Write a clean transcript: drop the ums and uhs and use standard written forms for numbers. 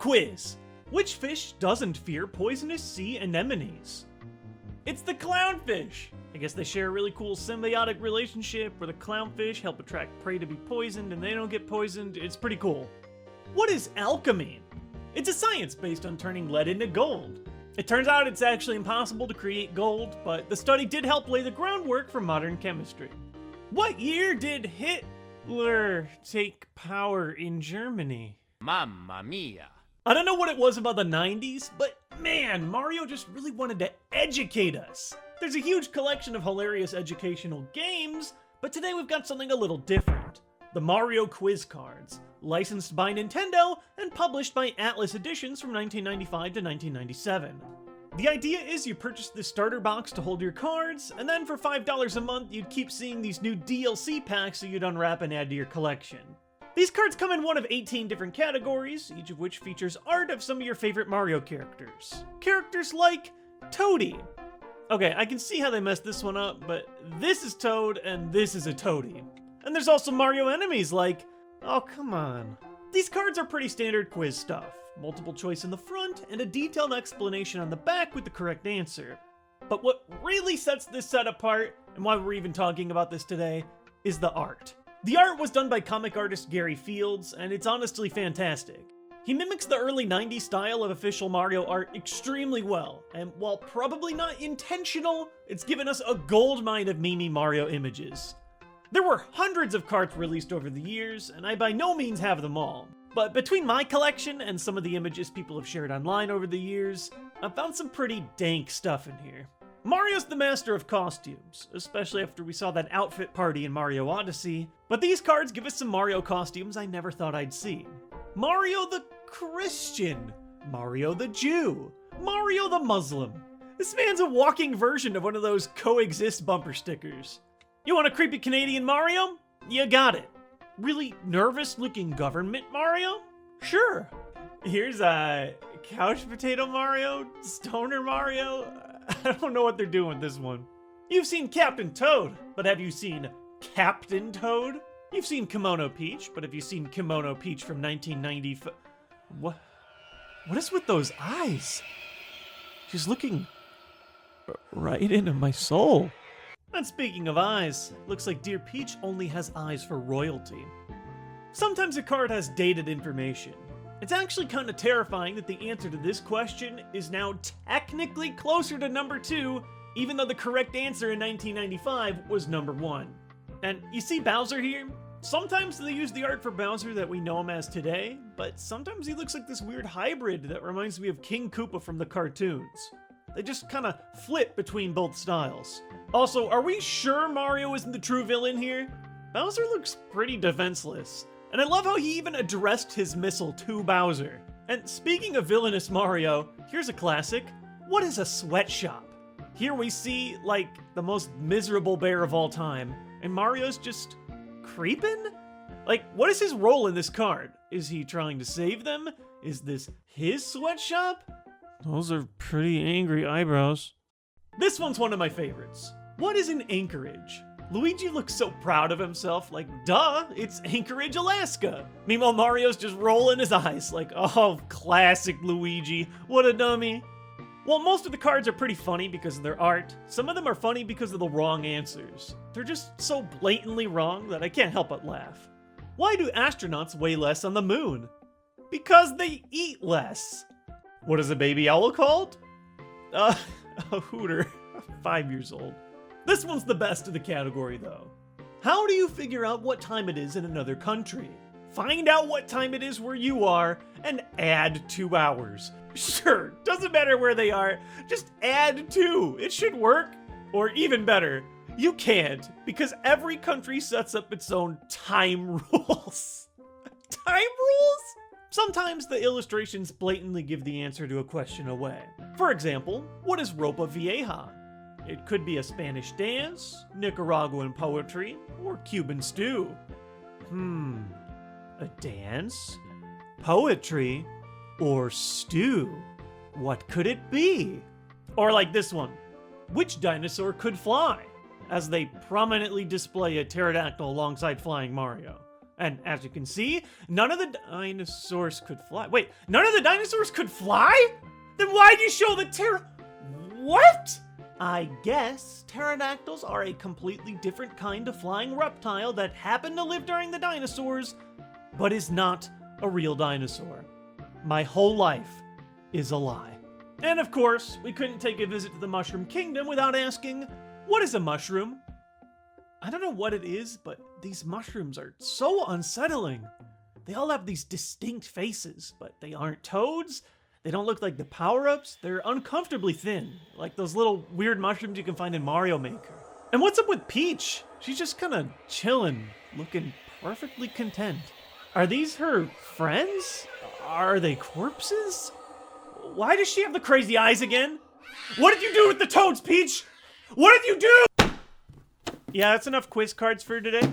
quiz. Which fish doesn't fear poisonous sea anemones? It's the clownfish. I guess they share a really cool symbiotic relationship where the clownfish help attract prey to be poisoned and they don't get poisoned. It's pretty cool. What is alchemy? It's a science based on turning lead into gold. It turns out it's actually impossible to create gold, but the study did help lay the groundwork for modern chemistry. What year did Hitler take power in Germany? Mamma mia. I don't know what it was about the 90s, but man, Mario just really wanted to educate us. There's a huge collection of hilarious educational games, but today we've got something a little different. The Mario Quiz Cards, licensed by Nintendo and published by Atlas Editions from 1995 to 1997. The idea is you purchase this starter box to hold your cards, and then for $5 a month you'd keep seeing these new DLC packs so you'd unwrap and add to your collection. These cards come in one of 18 different categories, each of which features art of some of your favorite Mario characters. Characters like Toady. Okay, I can see how they messed this one up, but this is Toad and this is a Toady. And there's also Mario enemies like, oh come on. These cards are pretty standard quiz stuff. Multiple choice in the front and a detailed explanation on the back with the correct answer. But what really sets this set apart, and why we're even talking about this today, is the art. The art was done by comic artist Gary Fields, and it's honestly fantastic. He mimics the early 90s style of official Mario art extremely well, and while probably not intentional, it's given us a goldmine of meme Mario images. There were hundreds of cards released over the years, and I by no means have them all. But between my collection and some of the images people have shared online over the years, I've found some pretty dank stuff in here. Mario's the master of costumes, especially after we saw that outfit party in Mario Odyssey, but these cards give us some Mario costumes I never thought I'd see. Mario the Christian, Mario the Jew, Mario the Muslim. This man's a walking version of one of those coexist bumper stickers. You want a creepy Canadian Mario? You got it. Really nervous looking government Mario? Sure. Here's a couch potato Mario, stoner Mario. I don't know what they're doing with this one. You've seen Captain Toad, but have you seen Captain Toad? You've seen Kimono Peach, but have you seen Kimono Peach from 1995? What is with those eyes? She's looking right into my soul. And speaking of eyes, looks like Dear Peach only has eyes for royalty. Sometimes a card has dated information. It's actually kind of terrifying that the answer to this question is now technically closer to number 2, even though the correct answer in 1995 was number 1. And you see Bowser here? Sometimes they use the art for Bowser that we know him as today, but sometimes he looks like this weird hybrid that reminds me of King Koopa from the cartoons. They just kind of flip between both styles. Also, are we sure Mario isn't the true villain here? Bowser looks pretty defenseless. And I love how he even addressed his missile to Bowser. And speaking of villainous Mario, here's a classic. What is a sweatshop? Here we see, like, the most miserable bear of all time, and Mario's just creeping? Like, what is his role in this card? Is he trying to save them? Is this his sweatshop? Those are pretty angry eyebrows. This one's one of my favorites. What is an anchorage? Luigi looks so proud of himself, like, duh, it's Anchorage, Alaska. Meanwhile, Mario's just rolling his eyes, like, oh, classic Luigi, what a dummy. While most of the cards are pretty funny because of their art, some of them are funny because of the wrong answers. They're just so blatantly wrong that I can't help but laugh. Why do astronauts weigh less on the moon? Because they eat less. What is a baby owl called? A hooter. 5 years old. This one's the best of the category, though. How do you figure out what time it is in another country? Find out what time it is where you are, and add 2 hours. Sure, doesn't matter where they are, just add 2. It should work. Or even better, you can't, because every country sets up its own time rules. Time rules? Sometimes the illustrations blatantly give the answer to a question away. For example, what is Ropa Vieja? It could be a Spanish dance, Nicaraguan poetry, or Cuban stew. A dance, poetry, or stew? What could it be? Or like this one, which dinosaur could fly? As they prominently display a pterodactyl alongside flying Mario. And as you can see, none of the dinosaurs could fly. Wait, none of the dinosaurs could fly? Then why'd you show the What? I guess pterodactyls are a completely different kind of flying reptile that happened to live during the dinosaurs, but is not a real dinosaur. My whole life is a lie. And of course, we couldn't take a visit to the Mushroom Kingdom without asking, what is a mushroom? I don't know what it is, but these mushrooms are so unsettling. They all have these distinct faces, but they aren't toads. They don't look like the power-ups. They're uncomfortably thin, like those little weird mushrooms you can find in Mario Maker. And what's up with Peach? She's just kind of chilling, looking perfectly content. Are these her friends? Are they corpses? Why does she have the crazy eyes again? What did you do with the toads, Peach? What did you do? Yeah, that's enough quiz cards for today.